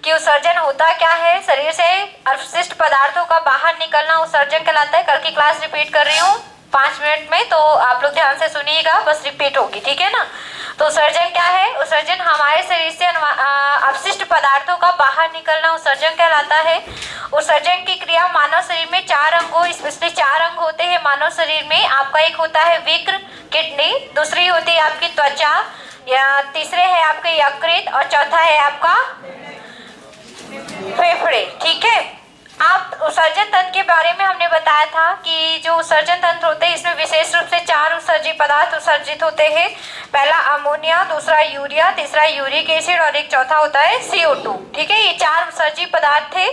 कि उत्सर्जन होता क्या है, शरीर से अपशिष्ट पदार्थों का बाहर निकलना उत्सर्जन कहलाता है। कल की क्लास रिपीट कर रही हूँ 5 मिनट में, तो आप लोग ध्यान से सुनिएगा, बस रिपीट होगी, ठीक है ना। तो उत्सर्जन क्या है? उत्सर्जन हमारे शरीर से अपशिष्ट पदार्थों का बाहर निकलना उत्सर्जन कहलाता है। उत्सर्जन की क्रिया मानव शरीर में 4 अंगों, स्पेशली 4 अंग होते हैं मानव शरीर में। आपका एक होता है विक्र, किडनी, दूसरी होती है आपकी त्वचा, या तीसरे है आपके यकृत, और चौथा है आपका फेफड़े, ठीक है। आप उत्सर्जन तंत्र के बारे में हमने बताया था कि जो उत्सर्जन तंत्र होते हैं इसमें विशेष रूप से 4 उत्सर्जी पदार्थ उत्सर्जित होते हैं। पहला अमोनिया, दूसरा यूरिया, तीसरा यूरिक एसिड और एक चौथा होता है CO2, ठीक है। ये 4 उत्सर्जी पदार्थ थे।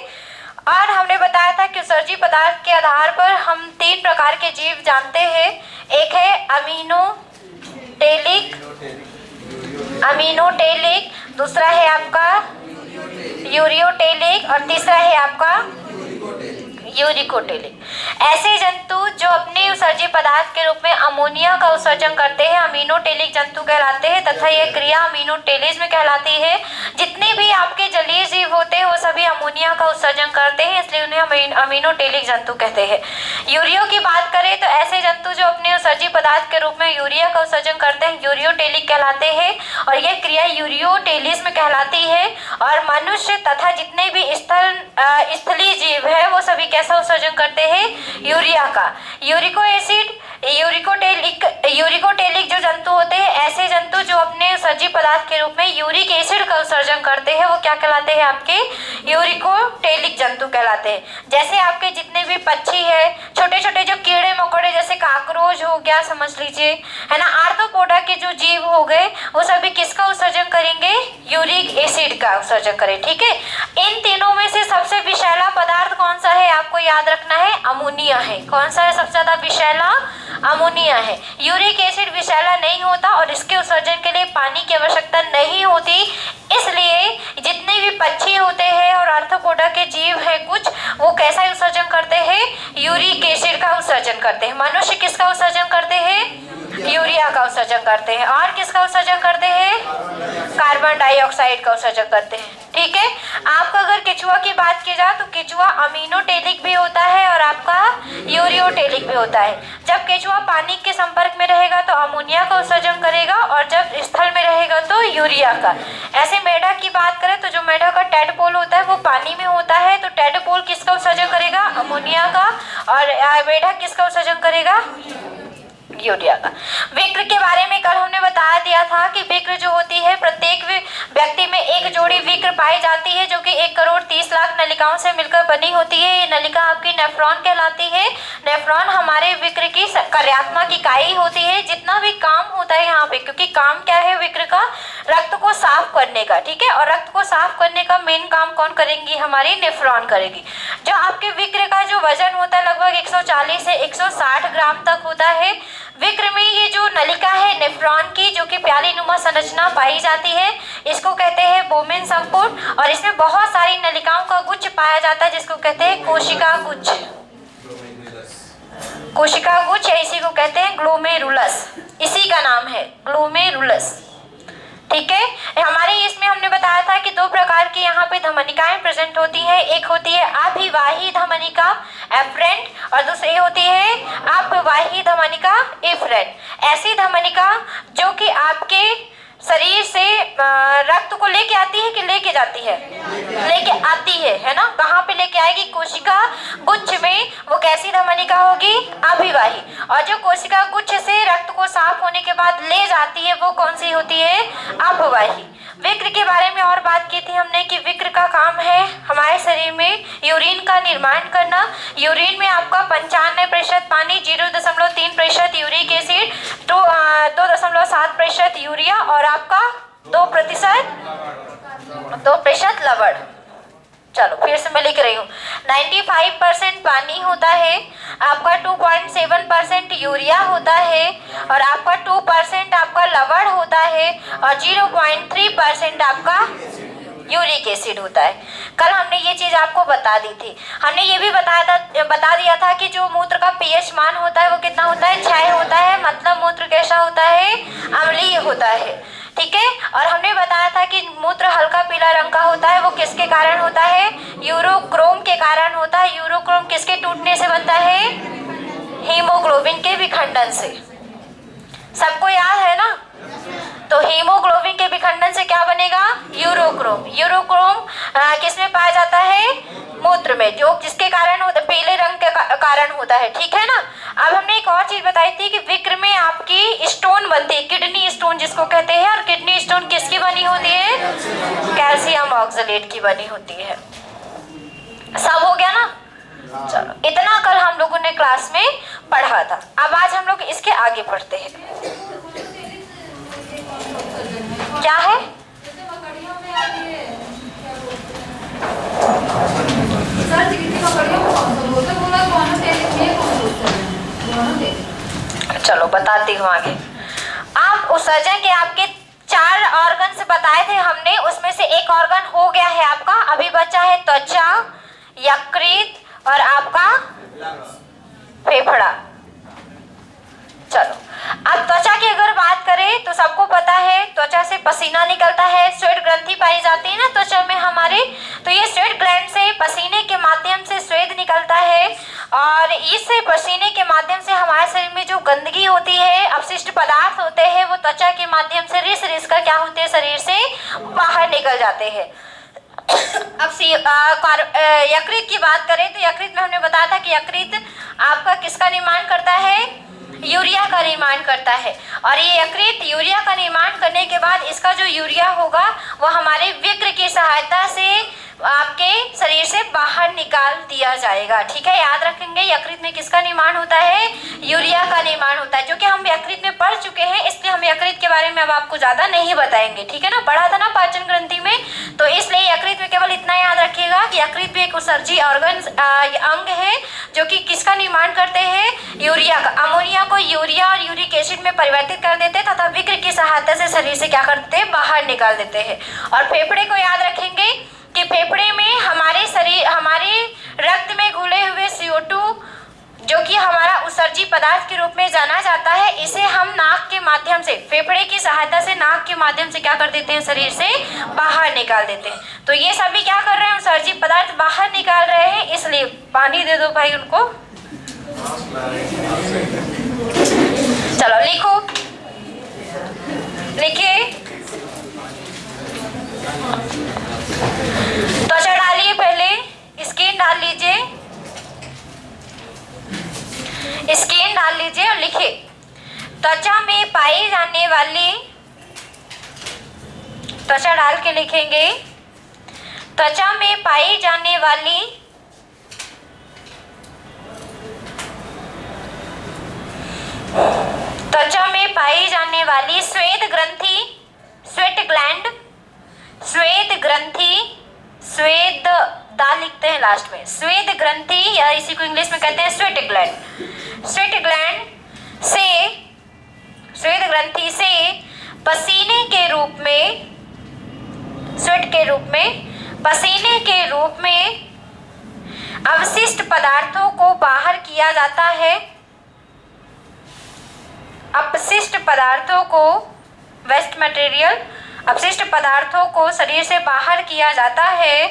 और हमने बताया था कि उत्सर्जी पदार्थ के आधार पर हम 3 प्रकार के जीव जानते हैं। एक है अमीनोटेलिक, दूसरा है आपका यूरियोटेलिक और तीसरा है आपका यूरिकोटेलिक। ऐसे जंतु जो अपने उत्सर्जी पदार्थ के रूप में अमोनिया का उत्सर्जन करते हैं अमीनोटेलिक जंतु कहलाते हैं, तथा यह क्रिया अमीनोटेलिज्म कहलाती है। जितने भी आपके जलीय जीव होते हैं वो सभी अमोनिया का उत्सर्जन करते हैं, इसलिए उन्हें अमीनोटेलिक जंतु कहते हैं। यूरियो की बात करें तो ऐसे जंतु जो अपने उत्सर्जी पदार्थ के रूप में यूरिया का उत्सर्जन करते हैं यूरियोटेलिक कहलाते हैं, और यह क्रिया यूरियोटेलिज्म कहलाती है। और मनुष्य तथा जितने भी स्थलीय जीव है वो सभी कैसा उत्सर्जन करते हैं? यूरिया का। यूरिकोटेलिक जो जंतु होते हैं, ऐसे जंतु जो अपने उत्सर्जी पदार्थ के रूप में यूरिक एसिड का उत्सर्जन करते हैं वो क्या कहलाते हैं? आपके यूरिकोटेलिक जंतु कहलाते हैं। जैसे आपके जितने भी पक्षी है, छोटे छोटे जो कीड़े मकोड़े जैसे काकरोच हो गया, समझ लीजिए, है ना, आर्थ्रोपोडा के जो जीव हो गए वो सभी किसका उत्सर्जन करेंगे? यूरिक एसिड का उत्सर्जन करें, ठीक है। इन तीनों में से सबसे विषैला पदार्थ कौन सा है? आपको याद रखना है, अमोनिया है। कौन सा है सबसे ज्यादा विषैला? अमोनिया है। यूरिक एसिड विषैला नहीं होता और इसके उत्सर्जन के लिए पानी की आवश्यकता नहीं होती, इसलिए जितने भी पक्षी होते हैं और आर्थ्रोपोडा के जीव हैं कुछ, वो कैसा उत्सर्जन करते हैं? यूरिक एसिड का उत्सर्जन करते हैं। मनुष्य किसका उत्सर्जन करते हैं? यूरिया का उत्सर्जन करते हैं। और किसका उत्सर्जन करते हैं? कार्बन डाइऑक्साइड का उत्सर्जन करते हैं, ठीक है। आपका अगर केचुआ की बात की जाए तो केचुआ अमीनोटेलिक भी होता है और आपका यूरियोटेलिक भी होता है। जब केचुआ पानी के संपर्क में रहेगा तो अमोनिया का उत्सर्जन करेगा, और जब स्थल में रहेगा तो यूरिया का। ऐसे मेढक की बात करें तो जो मेढक का टेडपोल होता है वो पानी में होता है, तो टेडपोल किसका उत्सर्जन करेगा? अमोनिया का। और मेढक किसका उत्सर्जन करेगा? यूरिया का। विक्र के बारे में कल हमने बता दिया था कि विक्र जो होती है, प्रत्येक व्यक्ति में एक जोड़ी विक्र पाई जाती है, जो कि 1,30,00,000 नलिकाओं से मिलकर बनी होती है। ये नलिका आपकी नेफ्रॉन कहलाती है। नेफ्रॉन हमारे विक्र की कार्यात्मक इकाई होती है। जितना भी काम होता है यहाँ पे, क्योंकि काम क्या है विक्र का? रक्त को साफ करने का, ठीक है। और रक्त को साफ करने का मेन काम कौन करेंगी? हमारी नेफ्रॉन करेगी। जो आपके विक्र का जो वजन होता है लगभग 140 से 160 ग्राम तक होता है। विक्र में ये जो नलिका है नेफ्रॉन की, जो कि प्यालीनुमा संरचना पाई जाती है, इसको कहते हैं बोमेन संपुट। और इसमें बहुत सारी नलिकाओं का गुच्छ पाया जाता है, जिसको कहते हैं कोशिका गुच्छ। कोशिका गुच्छ, इसी को कहते हैं ग्लोमेरुलस, इसी का नाम है ग्लोमेरुलस, ठीक है। हमारे इसमें हमने बताया था कि 2 प्रकार की यहाँ पे धमनिकाएं प्रेजेंट होती हैं। एक होती है अभिवाही धमनिका एफरेंट, और दूसरी होती है अपवाही धमनिका इफरेंट। ऐसी धमनिका जो कि आपके शरीर से रक्त को लेके आती है कि लेके जाती है? लेके आती है ना। कहाँ पे लेके आएगी? कोशिका गुच्छ में। वो कैसी धमनिका होगी? अभिवाही। और जो कोशिका गुच्छ से रक्त को साफ होने के बाद ले जाती है वो कौन सी होती है? अपवाही। विक्र के बारे में और बात की थी हमने कि विक्र का काम है हमारे शरीर में यूरिन का निर्माण करना। यूरिन में आपका 95% पानी, 0.3% यूरिक एसिड, 2.7% यूरिया और आपका 2% लवण। चलो फिर से मैं लिख रही हूँ, 95% पानी होता है, आपका 2.7% यूरिया होता है, और आपका 2% आपका लवण होता है, और 0.3% आपका यूरिक एसिड होता है। कल हमने ये चीज आपको बता दी थी। हमने ये भी बता दिया था कि जो मूत्र का पीएच मान होता है वो कितना होता है? 6 होता है। मतलब मूत्र कैसा होता है? अम्लीय होता है, ठीक है। और हमने बताया था कि मूत्र हल्का पीला रंग का होता है, वो किसके कारण होता है? यूरोक्रोम के कारण होता है। यूरोक्रोम किसके टूटने से बनता है? हीमोग्लोबिन के विखंडन से। सबको याद है ना? तो हीमोग्लोबिन के विखंडन से क्या बनेगा? यूरोक्रोम। यूरोक्रोम किसमें पाया जाता है? मूत्र में, जो जिसके कारण होता, पीले रंग के कारण होता है, ठीक है ना। अब हमने एक और चीज बताई थी कि विक्र में आपकी स्टोन बनती है, किडनी स्टोन जिसको कहते हैं। और किडनी स्टोन किसकी बनी होती है? कैल्शियम ऑक्सलेट की बनी होती है। सब हो गया ना? चलो, इतना कल हम लोगों ने क्लास में पढ़ा था। अब आज हम लोग इसके आगे पढ़ते हैं। क्या है? चलो बताती हूँ आगे। आप उत्सर्जन के आपके 4 ऑर्गन बताए थे हमने, उसमें से एक ऑर्गन हो गया है आपका, अभी बचा है त्वचा, यकृत और आपका फेफड़ा। चलो, अब त्वचा की अगर बात करें तो सबको पता है त्वचा से पसीना निकलता है, स्वेट ग्रंथि पाई जाती है ना त्वचा में हमारे। तो ये स्वेट ग्लैंड से पसीने के माध्यम से स्वेद निकलता है, और इस पसीने के माध्यम से हमारे शरीर में जो गंदगी होती है, अपशिष्ट पदार्थ होते हैं, वो त्वचा के माध्यम से रिस रिस कर क्या होते हैं? शरीर से बाहर निकल जाते हैं। अब यकृत की बात करें तो यकृत में हमने बताया था कि यकृत आपका किसका निर्माण करता है? यूरिया का निर्माण करता है। और ये यकृत यूरिया का निर्माण करने के बाद इसका जो यूरिया होगा वो हमारे विक्र की सहायता से आपके शरीर से बाहर निकाल दिया जाएगा, ठीक है। याद रखेंगे यकृत में किसका निर्माण होता है? यूरिया का निर्माण होता है। जो कि हम यकृत में पढ़ चुके हैं, इसलिए हम यकृत के बारे में अब आपको ज्यादा नहीं बताएंगे, ठीक है ना। पढ़ा था ना पाचन ग्रंथि में, तो इसलिए यकृत में केवल इतना याद रखिएगा कि यकृत भी एक उत्सर्जी ऑर्गन अंग है, जो कि किसका निर्माण करते हैं? यूरिया का। अमोनिया को यूरिया और यूरिक एसिड में परिवर्तित कर देते तथा विक्र की सहायता से शरीर से क्या करते हैं? बाहर निकाल देते हैं। और फेफड़े को याद रखेंगे कि फेफड़े में हमारे रक्त में घुले हुए CO2 जो कि हमारा उत्सर्जी पदार्थ के रूप में जाना जाता है, इसे हम नाक के माध्यम से, फेफड़े की सहायता से नाक के माध्यम से क्या कर देते हैं? शरीर से बाहर निकाल देते हैं। तो ये सभी क्या कर रहे हैं? उत्सर्जी पदार्थ बाहर निकाल रहे हैं, इसलिए पानी दे दो भाई उनको। चलो लिखो, लिखिए। त्वचा डालिए, पहले स्किन डाल लीजिए, स्किन डाल लीजिए और लिखिए त्वचा में पाई जाने वाली, त्वचा डाल के लिखेंगे त्वचा में पाई जाने वाली त्वचा में पाई जाने वाली श्वेत ग्रंथि, स्वेट ग्लैंड, श्वेत ग्रंथि, श्वेत दाल लिखते हैं लास्ट में, श्वेत ग्रंथि या इसी को इंग्लिश में कहते हैं स्वेट ग्लैंड। स्वेट ग्लैंड से, श्वेत ग्रंथि से पसीने के रूप में, स्वेट के रूप में, पसीने के रूप में अवशिष्ट पदार्थों को बाहर किया जाता है। अपशिष्ट पदार्थों को, वेस्ट मटेरियल, अपशिष्ट पदार्थों को शरीर से बाहर किया जाता है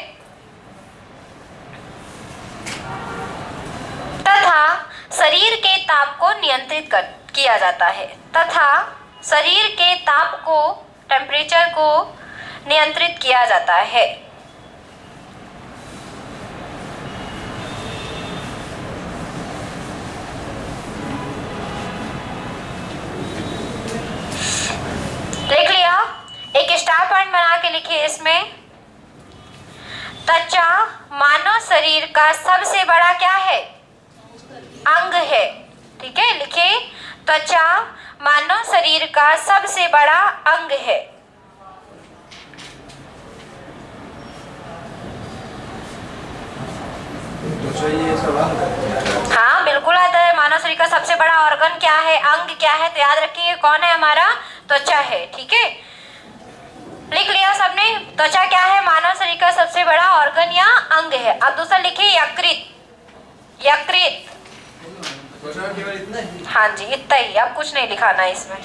तथा शरीर के ताप को नियंत्रित किया जाता है, तथा शरीर के ताप को, टेम्परेचर को नियंत्रित किया जाता है। लिख लिया? एक स्टार पॉइंट बना के लिखिए इसमें। त्वचा मानव शरीर का सबसे बड़ा क्या है? अंग है, ठीक है। लिखिए त्वचा मानव शरीर का सबसे बड़ा अंग है। हाँ बिल्कुल आता है। मानव शरीर का सबसे बड़ा ऑर्गन क्या है? अंग क्या है? तो याद रखिए कौन है? हमारा त्वचा है, ठीक है। लिख लिया सबने? त्वचा क्या है? मानव शरीर का सबसे बड़ा ऑर्गन या अंग है। अब दूसरा लिखिए यकृत। यकृत, हाँ जी इतना ही, अब कुछ नहीं लिखाना इसमें।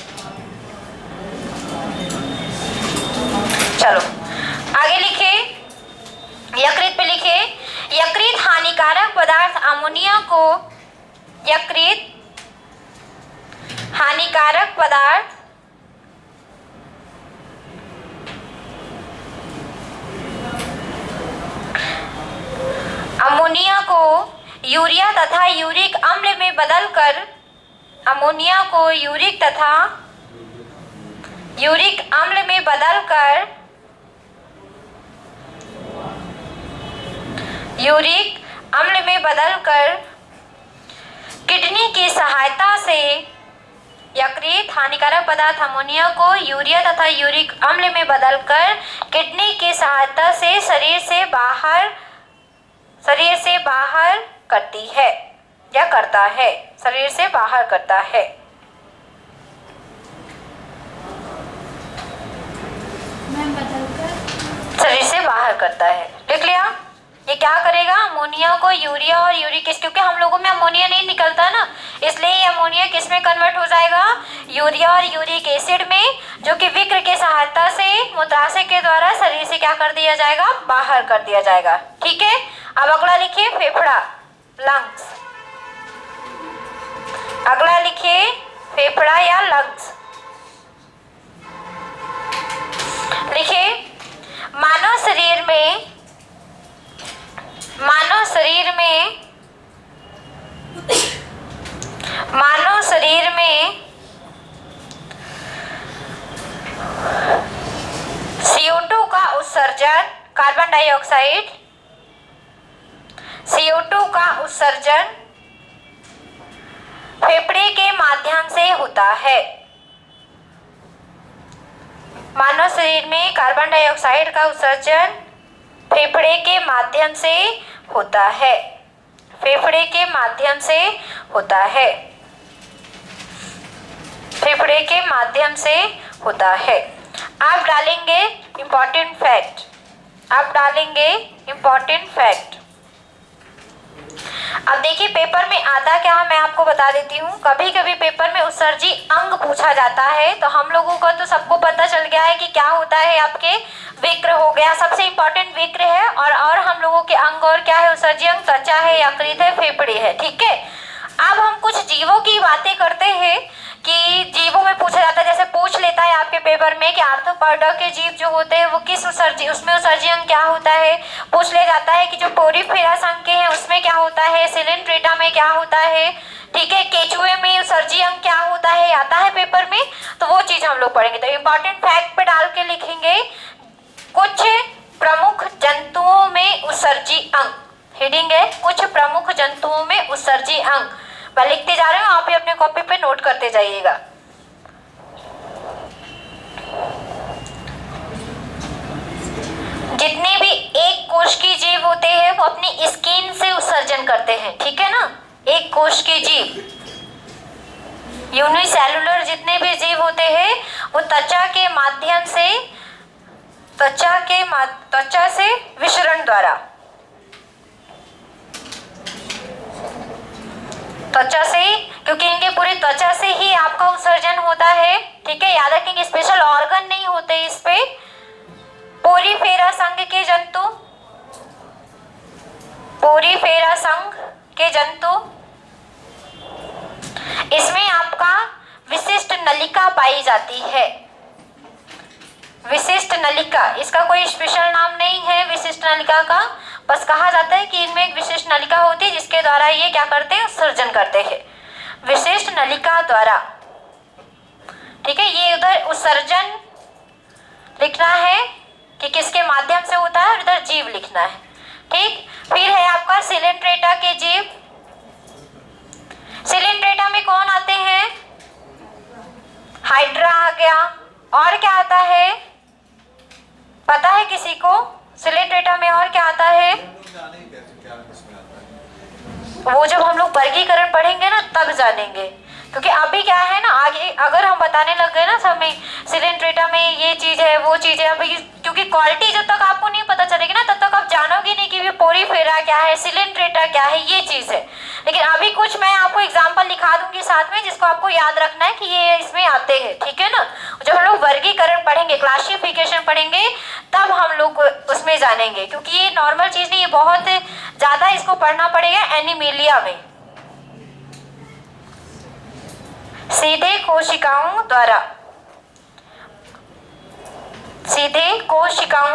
चलो आगे लिखिए, यकृत पे लिखिए, यकृत हानिकारक पदार्थ अमोनिया को, यकृत हानिकारक पदार्थ अमोनिया को यूरिया तथा यूरिक अम्ल में बदलकर, अमोनिया को यूरिक तथा यूरिक अम्ल में बदलकर, यूरिक अम्ल में बदलकर किडनी की सहायता से, यकृत हानिकारक पदार्थ अमोनिया को यूरिया तथा यूरिक अम्ल में बदलकर किडनी की सहायता से शरीर से बाहर करती है या करता है, शरीर से बाहर करता है। शरीर से बाहर करता है, लिख लिया। ये क्या करेगा, अमोनिया को यूरिया और यूरिक एसिड, क्योंकि हम लोगों में अमोनिया नहीं निकलता ना, इसलिए ये अमोनिया किस में कन्वर्ट हो जाएगा, यूरिया और यूरिक एसिड में, जो कि विक्र के सहायता से मूत्राशय के द्वारा शरीर से क्या कर दिया जाएगा, बाहर कर दिया जाएगा। ठीक है, अब अगला लिखिए फेफड़ा, लंग्स। अगला लिखिए फेफड़ा या लंग्स। लिखिए, मानव शरीर में CO2 का उत्सर्जन, कार्बन डाइऑक्साइड, CO2 का उत्सर्जन फेफड़े के माध्यम से होता है। मानव शरीर में कार्बन डाइऑक्साइड का उत्सर्जन फेफड़े के माध्यम से होता है, फेफड़े के माध्यम से होता है, फेफड़े के माध्यम से होता है। आप डालेंगे इंपॉर्टेंट फैक्ट, आप डालेंगे इंपॉर्टेंट फैक्ट। अब देखिए पेपर में आता क्या है मैं आपको बता देती हूँ। कभी कभी पेपर में उत्सर्जी अंग पूछा जाता है, तो हम लोगों को तो सबको पता चल गया है कि क्या होता है, आपके विक्र हो गया, सबसे इंपॉर्टेंट विक्र है। और हम लोगों के अंग और क्या है, उत्सर्जी अंग त्वचा है, यकृत है, फेफड़े है। ठीक है, अब हम कुछ जीवों की बातें करते हैं कि जीवों में पूछा जाता है, जैसे पूछ लेता है आपके पेपर में कि आर्थ्रोपोडा के जीव जो होते हैं वो किस उत्सर्जी, उसमें उत्सर्जी अंग क्या होता है। पूछ ले जाता है कि जो पोरीफेरा संघ के हैं उसमें क्या होता है, सिलेंट्रेटा में क्या होता है, ठीक है, केचुए में उत्सर्जी अंग क्या होता है, आता है पेपर में, तो वो चीज हम लोग पढ़ेंगे। तो इम्पोर्टेंट फैक्ट पे डाल के लिखेंगे कुछ प्रमुख जंतुओं में उत्सर्जी अंग, हेडिंग है कुछ प्रमुख जंतुओं में उत्सर्जी अंग। मैं लिखते जा रही हूँ, आप भी अपने कॉपी पे नोट करते जाइएगा। जितने भी एक कोश के जीव होते हैं वो अपनी स्किन से उत्सर्जन करते हैं, ठीक है ना। एक कोश के जीव, यूनिसेलुलर जितने भी जीव होते हैं वो त्वचा के माध्यम से, त्वचा से विसरण द्वारा, त्वचा से, क्योंकि इनके पूरी त्वचा से ही आपका उत्सर्जन होता है। ठीक है, याद रखेंगे स्पेशल ऑर्गन नहीं होते इस पे। पोरीफेरा संघ के जंतु, पोरीफेरा संघ के जंतु, इसमें आपका विशिष्ट नलिका पाई जाती है। विशिष्ट नलिका, इसका कोई स्पेशल नाम नहीं है विशिष्ट नलिका का, बस कहा जाता है कि इनमें एक विशिष्ट नलिका होती है जिसके द्वारा ये क्या करते हैं, उत्सर्जन करते हैं, विशिष्ट नलिका द्वारा। ठीक है, ये उधर उत्सर्जन लिखना है कि किसके माध्यम से होता है, और इधर जीव लिखना है। ठीक, फिर है आपका सिलेंट्रेटा के जीव। सिलेंट्रेटा में कौन आते हैं, हाइड्रा आ गया, और क्या आता है पता है किसी को, सिलेंट्रेटा में और क्या आता है, वो जब हम लोग वर्गीकरण पढ़ेंगे ना तब जानेंगे, क्योंकि अभी क्या है ना, आगे अगर हम बताने लग गए ना सब में सिलेंट्रेटा में ये चीज है वो चीज है, अभी क्योंकि क्वालिटी जब तक आपको नहीं पता चलेगी ना तब तक आप जानोगे नहीं कि ये पोरीफेरा क्या है, सिलेंट्रेटा क्या है, ये चीज है। लेकिन अभी कुछ मैं आपको एग्जाम्पल लिखा दूंगी साथ में, जिसको आपको याद रखना है कि ये इसमें आते हैं। ठीक है ना, जब हम लोग वर्गीकरण पढ़ेंगे, क्लासिफिकेशन पढ़ेंगे, तब हम लोग उसमें जानेंगे, क्योंकि ये नॉर्मल चीज नहीं, ये बहुत ज्यादा इसको पढ़ना पड़ेगा एनीमिलिया में। सीधे कोशिकाओं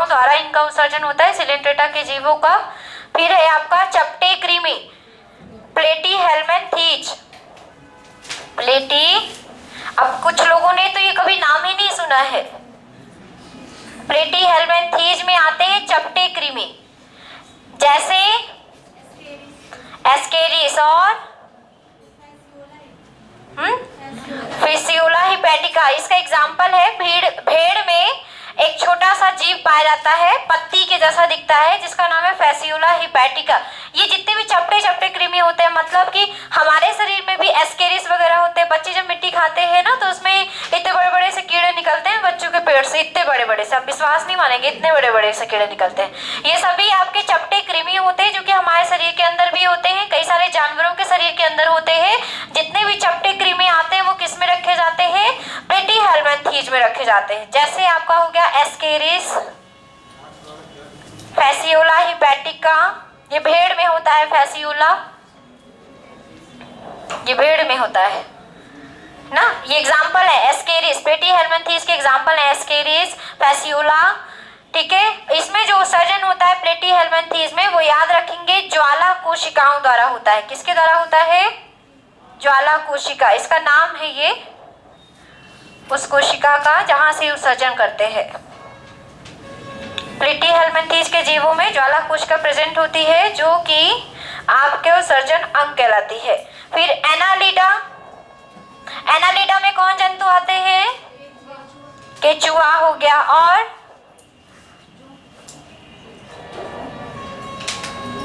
द्वारा इनका उत्सर्जन होता है सिलेंट्रेटा के जीवों का। फिर है आपका चपटे कृमि, प्लेटीहेल्मिन्थीज। अब कुछ लोगों ने तो ये कभी नाम ही नहीं सुना है। प्लेटीहेल्मिन्थीज में आते हैं चपटे कृमि, जैसे एस्केरिस और फेसियोला हिपैटिका। इसका एग्जाम्पल है भेड़ में एक छोटा सा जीव पाया जाता है, पत्ती के जैसा दिखता है, जिसका नाम है फेसियोला हिपैटिका। ये जितने भी चपटे कृमि होते हैं, मतलब कि हमारे शरीर में भी एस्केरिस वगैरह होते हैं। बच्चे जब मिट्टी खाते हैं ना, तो उसमें इतने बड़े बड़े से कीड़े निकलते हैं बच्चों के पेट से, इतने बड़े बड़े से, आप विश्वास नहीं मानेंगे, इतने बड़े बड़े से कीड़े निकलते हैं। ये सभी आपके चपटे कृमि होते हैं, जो कि हमारे शरीर के अंदर भी होते हैं, कई सारे जानवरों के शरीर के अंदर होते हैं। जितने भी चपटे कृमि आते हैं वो किस में रखे जाते हैं? प्लेटीहेल्मिन्थीज में रखे जाते हैं। जैसे आपका हो गया एस्केरिस, फेसियोला हिपैटिका, ये भेड़ में होता है, फेसियोला ये भेड़ में होता है ना। ये एग्जाम्पल है एस्केरिस, प्लेटीहेल्मिन्थीज के एग्जाम्पल है एस्केरिस, फेसियोला, ठीक है। इसमें जो उत्सर्जन होता है प्लेटीहेल्मिन्थीज में, वो याद रखेंगे ज्वाला कोशिकाओं द्वारा होता है। किसके द्वारा होता है? ज्वाला कोशिका। इसका नाम है ये उस कोशिका का जहां से उत्सर्जन करते हैं। प्लेटीहेल्मिन्थीज के जीवों में ज्वाला कोशिका प्रेजेंट होती है, जो कि आपके उत्सर्जन अंग कहलाती है। फिर एनालिडा में कौन जंतु आते हैं? केचुआ हो गया, और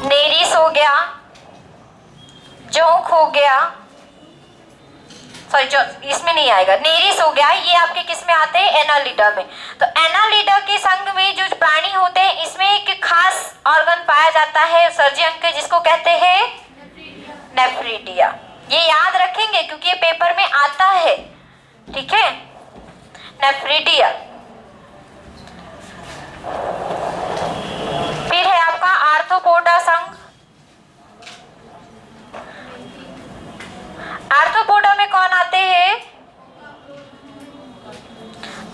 नेरिस हो गया, जोंक हो गया, सॉरी जो इसमें नहीं आएगा, नेरिस हो गया। ये आपके किस में आते हैं? एनालिडा में। तो एनालिडा के संघ में जो प्राणी होते हैं, इसमें एक खास ऑर्गन पाया जाता है उत्सर्जी अंग के, जिसको कहते हैं नेफ्रिडिया। ये याद रखेंगे क्योंकि ये पेपर में आता है, ठीक है, नेफ्रिडिया। फिर है आपका आर्थ्रोपोडा संघ। आर्थ्रोपोडा में कौन आते हैं?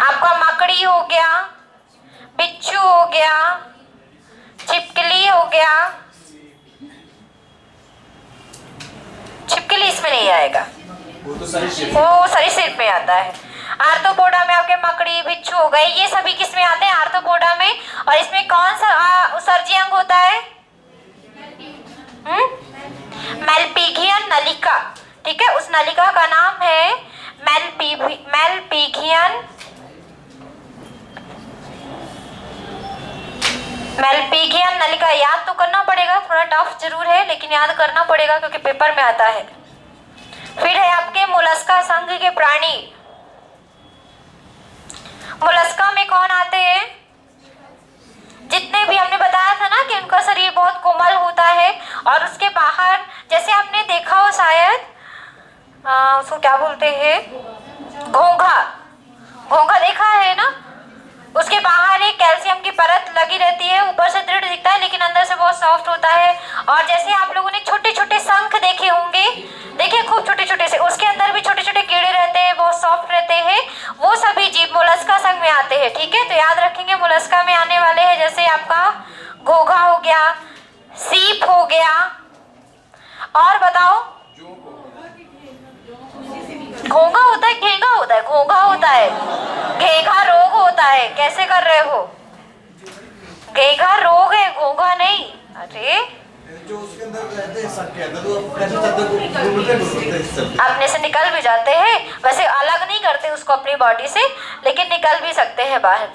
आपका मकड़ी हो गया, बिच्छू हो गया, छिपकली हो गया। छिपकली इसमें नहीं आएगा, वो सरीसृप में आता है। आर्थ्रोपोडा में आपके मकड़ी, बिच्छू हो गए, ये सभी किस में आते हैं? आर्थ्रोपोडा में। और इसमें कौन सा उत्सर्जी अंग होता है? मेलपिगियन नलिका, ठीक है। उस नलिका का नाम है मेलपिगियन नलिका। याद तो करना पड़ेगा, थोड़ा टफ जरूर है, लेकिन याद करना पड़ेगा क्योंकि पेपर में आता है। फिर है आपके मोलस्का संघ के प्राणी। मोलस्का में कौन आते हैं? जितने भी हमने बताया था ना कि उनका शरीर बहुत कोमल होता है, और उसके बाहर जैसे आपने देखा हो शायद उसको क्या बोलते हैं, घोंघा देखा है ना। उसके बाहर एक कैल्शियम की परत लगी रहती है, ऊपर से दृढ़ दिखता है लेकिन अंदर से बहुत सॉफ्ट होता है। और जैसे आप लोगों ने छोटे छोटे शंख देखे होंगे, देखिए खूब छोटे छोटे से, उसके अंदर भी छोटे छोटे कीड़े रहते हैं, बहुत सॉफ्ट रहते हैं। वो सभी जीव मोलस्का संघ में आते हैं, ठीक है। तो याद रखेंगे मोलस्का में आने वाले हैं, जैसे आपका घोंघा हो गया, सीप हो गया, और बताओ घोंघा होता है, घेंघा होता है, घोंघा होता है, घेंघा रोग होता है। कैसे कर रहे हो? घेंघा रोग है, घोंघा नहीं। अरे जो उसके अंदर रहते हैं सब क्या है, तो कैसे तब अपने से निकल भी जाते हैं। वैसे अलग नहीं करते उसको अपनी बॉडी से, लेकिन निकल भी सकते हैं बाहर।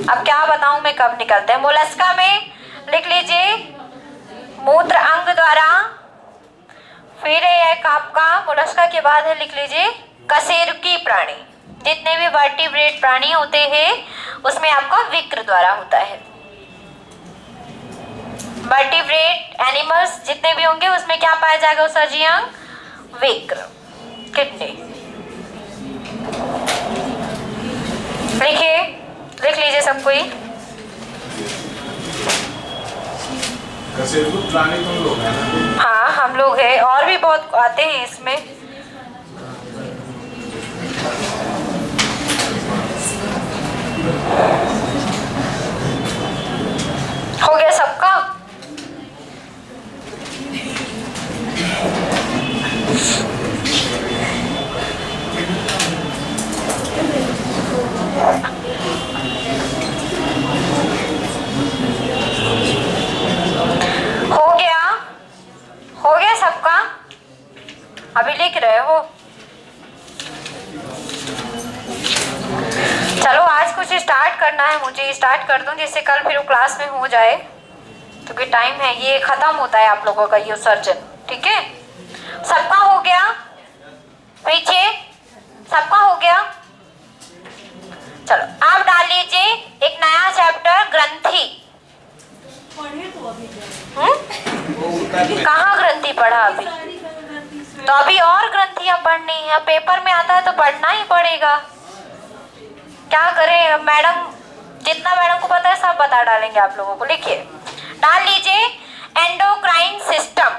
अब क्या बताऊं मैं कब निकलते हैं। मोलस्का में लिख लीजिए मूत्र अंग द्वारा। फिर एक आपका मोलस्का के बाद है, लिख लीजिए कशेरुकी प्राणी। जितने भी वर्टिब्रेट प्राणी होते हैं उसमें आपका विक्र द्वारा होता है। वर्टिब्रेट एनिमल्स जितने भी होंगे उसमें क्या पाया जाएगा उत्सर्जी अंग? विक्र, किडनी। देखिए लिख लीजिए सब कोई। प्राणी तुम लोग हैं ना? हाँ हम लोग हैं, और भी बहुत आते हैं इसमें। हो गया सबका? हो गया सबका? अभी लिख रहे हो? चलो आज कुछ स्टार्ट करना है, मुझे स्टार्ट कर दूं जिससे कल फिर वो क्लास में हो जाए, क्योंकि टाइम है, ये खत्म होता है आप लोगों का ये सर्जन। ठीक है, सबका हो गया? पीछे सबका हो गया? चलो आप डाल लीजिए एक नया चैप्टर ग्रंथि। कहाँ ग्रंथि पढ़ा अभी? तो अभी और ग्रंथियां पढ़नी है, पेपर में आता है तो पढ़ना ही पड़ेगा। क्या करें मैडम, जितना मैडम को पता है सब बता डालेंगे आप लोगों को। लिखिए, डाल लीजिए एंडोक्राइन सिस्टम,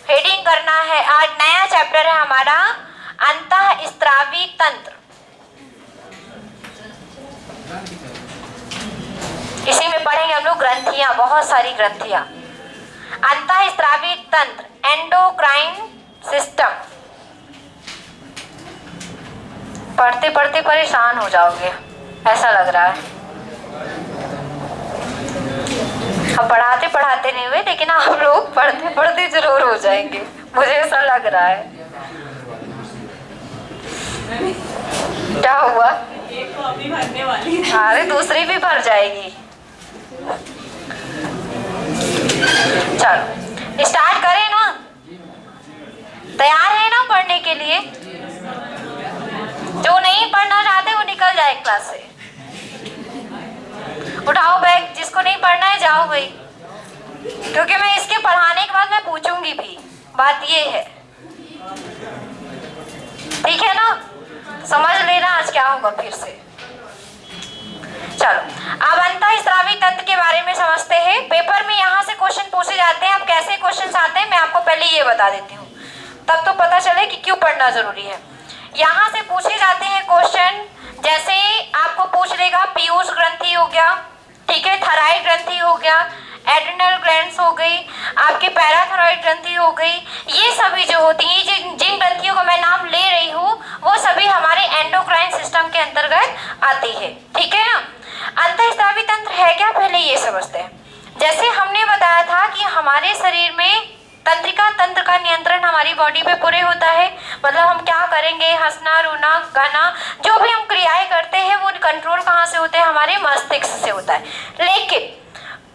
हेडिंग करना है। आज नया चैप्टर है हमारा अंतःस्रावी तंत्र। इसी में पढ़ेंगे हम लोग ग्रंथियां, बहुत सारी ग्रंथियां। अंतःस्रावी तंत्र, एंडोक्राइन सिस्टम। पढ़ते पढ़ते परेशान हो जाओगे ऐसा लग रहा है। हम पढ़ाते पढ़ाते नहीं हुए, लेकिन आप लोग पढ़ते पढ़ते जरूर हो जाएंगे, मुझे ऐसा लग रहा है। क्या हुआ? एक तो अभी भरने वाली है। अरे दूसरी भी भर जाएगी। चलो स्टार्ट करें ना? तैयार है ना पढ़ने के लिए? जो नहीं पढ़ना चाहते वो निकल जाए क्लास से। उठाओ बैग, जिसको नहीं पढ़ना है जाओ भाई, क्योंकि मैं इसके पढ़ाने के बाद मैं पूछूंगी भी। बात ये है, ठीक है ना? समझ लेना आज क्या होगा फिर से। चलो अब अंतःस्रावी तंत्र के बारे में समझते हैं। पेपर में यहाँ से क्वेश्चन पूछे जाते हैं। अब कैसे क्वेश्चन आते हैं मैं आपको पहले ये बता देती हूँ, तब तो पता चले कि क्यों पढ़ना जरूरी है। यहाँ से पूछे जाते हैं क्वेश्चन, जैसे आपको पूछ लेगा पीयूष ग्रंथि हो गया, ठीक है, थायराइड ग्रंथि हो गया, एड्रिनल ग्लैंड्स हो गई, आपके पैराथायराइड ग्रंथि हो गई। ये सभी जो होती हैं, जिन ग्रंथियों का मैं नाम ले रही हूँ वो सभी हमारे एंडोक्राइन सिस्टम के अंतर्गत आती है। ठीक है ना? अंतःस्रावी तंत्र है क्या, पहले ये समझते हैं। जैसे हमने बताया था कि हमारे शरीर में तंत्रिका तंत्र का नियंत्रण हमारी बॉडी पे पूरे होता है। मतलब हम क्या करेंगे, हंसना, रोना, गाना, जो भी हम क्रियाएं करते हैं वो कंट्रोल कहाँ से होते हैं, हमारे मस्तिष्क से होता है। लेकिन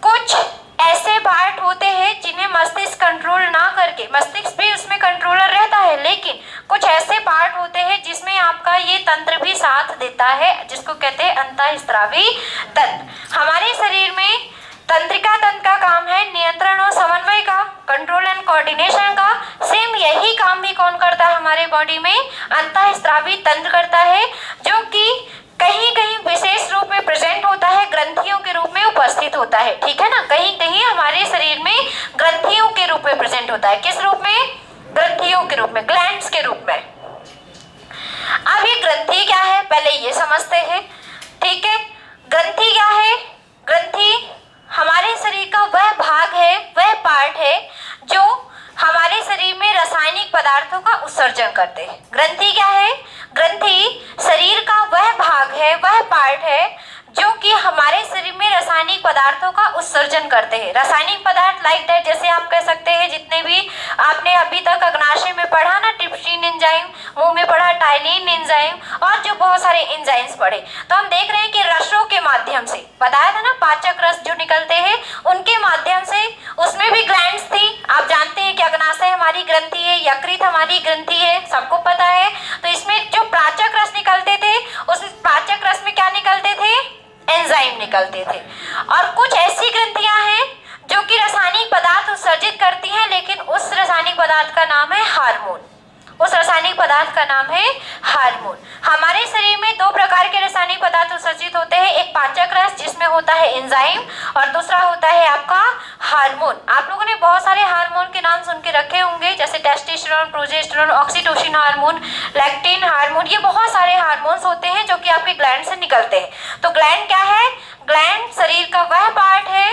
कुछ ऐसे पार्ट होते हैं जिन्हें मस्तिष्क कंट्रोल ना करके, मस्तिष्क भी उसमें कंट्रोलर रहता है, लेकिन कुछ ऐसे पार्ट होते हैं जिसमें आपका ये तंत्र भी साथ देता है, जिसको कहते हैं अंतःस्रावी तंत्र। हमारे शरीर में तंत्रिका तंत्र का काम है नियंत्रण और समन्वय का, कंट्रोल एंड कोऑर्डिनेशन का। सेम यही काम भी कौन करता है हमारे बॉडी में, अंतःस्रावी तंत्र करता है, जो कि कहीं कहीं विशेष रूप में प्रेजेंट होता है, ग्रंथियों के रूप में उपस्थित होता है। ठीक है ना? कहीं कहीं हमारे शरीर में ग्रंथियों के रूप में प्रेजेंट होता है। किस रूप में? ग्रंथियों के रूप में, ग्लैंड्स के रूप में। अब ये ग्रंथि क्या है पहले ये समझते हैं। ठीक है, ग्रंथि क्या है? ग्रंथि हमारे शरीर का वह भाग है, वह पार्ट है जो हमारे शरीर में रासायनिक पदार्थों का उत्सर्जन करते हैं। ग्रंथि क्या है? ग्रंथि शरीर का वह भाग है, वह पार्ट है जो कि हमारे शरीर में रासायनिक पदार्थों का उत्सर्जन करते हैं। रासायनिक पदार्थ लाइक दैट, जैसे आप कह सकते हैं जितने भी आपने अभी तक अग्नाशय में पढ़ा ना, ट्रिप्सिन एंजाइम, मुंह में पढ़ा टाइलिन एंजाइम, और जो बहुत सारे एंजाइम्स पढ़े, तो हम देख रहे हैं कि रसों के माध्यम से, बताया था ना, पाचक रस जो निकलते हैं उनके माध्यम से, उसमें भी ग्लैंड्स थी। आप जानते हैं कि अग्नाशय हमारी ग्रंथि है, यकृत हमारी ग्रंथि है, सबको पता है। तो इसमें जो पाचक रस निकलते थे, उस पाचक रस में क्या निकलते थे? एंजाइम निकलते थे। और कुछ ऐसी ग्रंथियां हैं जो कि रासायनिक पदार्थ उत्सर्जित करती हैं, लेकिन उस रासायनिक पदार्थ का नाम है हार्मोन। उस रासायनिक पदार्थ का नाम है हार्मोन। हमारे शरीर में दो प्रकार के रासायनिक पदार्थ उत्सर्जित होते हैं, एक पाचक रस जिसमें होता है एंजाइम और दूसरा होता है आपका हार्मोन। आप लोगों ने बहुत सारे हार्मोन के नाम सुन के रखे होंगे, जैसे testosterone, progesterone, oxytocin hormone, lectin hormone. ये बहुत सारे हार्मोन्स होते हैं जो कि आपके ग्लैंड से निकलते हैं। तो ग्लैंड क्या है? ग्लैंड शरीर का वह पार्ट है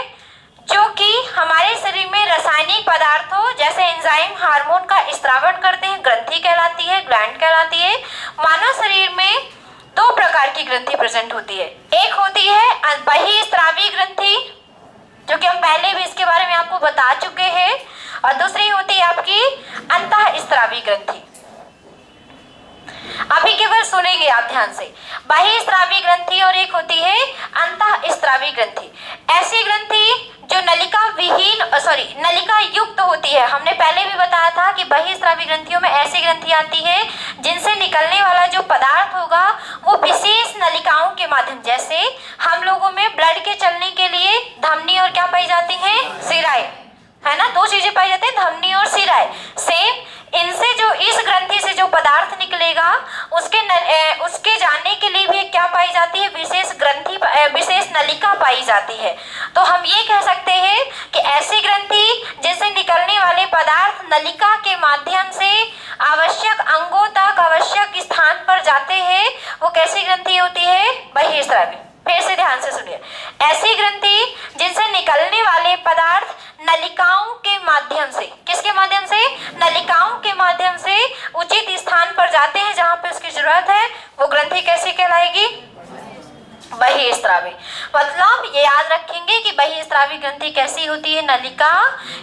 जो कि हमारे शरीर में रासायनिक पदार्थों जैसे एंजाइम, हार्मोन का स्त्रावण करते हैं। ग्रंथि कहलाती है, ग्लैंड कहलाती है। मानव शरीर में दो प्रकार की ग्रंथि प्रेजेंट होती है। एक होती है बहिस्रावी ग्रंथि, जो कि हम पहले भी इसके बारे में आपको बता चुके हैं, और दूसरी होती है आपकी अंतःस्रावी ग्रंथि। अभी केवल सुनेंगे आप ध्यान से। बहिस्रावी ग्रंथि और एक होती है अंतःस्रावी ग्रंथि। ऐसी ग्रंथि जो नलिका विहीन नलिका युक्त होती है। हमने पहले भी बताया था कि बहिस्रावी ग्रंथियों में ऐसी ग्रंथि आती है जिनसे निकलने वाला जो पदार्थ होगा वो विशेष नलिकाओं के माध्यम, जैसे हम लोगों में ब्लड के चलने के लिए धमनी और क्या पाई जाती हैं? शिराएं, है ना। दो चीजें पाई जाती है, धमनी और शिराएं। सेम इनसे जो इस ग्रंथि से जो पदार्थ निकलेगा उसके जानने के लिए भी क्या पाई जाती है? विशेष ग्रंथि, विशेष नलिका पाई जाती है। तो हम ये कह सकते हैं कि ऐसी ग्रंथि जिनसे निकलने वाले पदार्थ नलिका के माध्यम से आवश्यक अंगों तक आवश्यक स्थान पर जाते हैं, वो कैसी ग्रंथि होती है? बहिस्रावी। फिर से ध्यान से सुनिए। ऐसी ग्रंथि जिनसे निकलने वाले पदार्थ नलिकाओं के माध्यम से, किसके माध्यम से? नलिकाओं के माध्यम से उचित स्थान पर जाते हैं जहां पे उसकी जरूरत है, वो ग्रंथि कैसी कहलाएगी? बहिस्रावी। मतलब ये याद रखेंगे कि बहिस्रावी ग्रंथि कैसी होती है? नलिका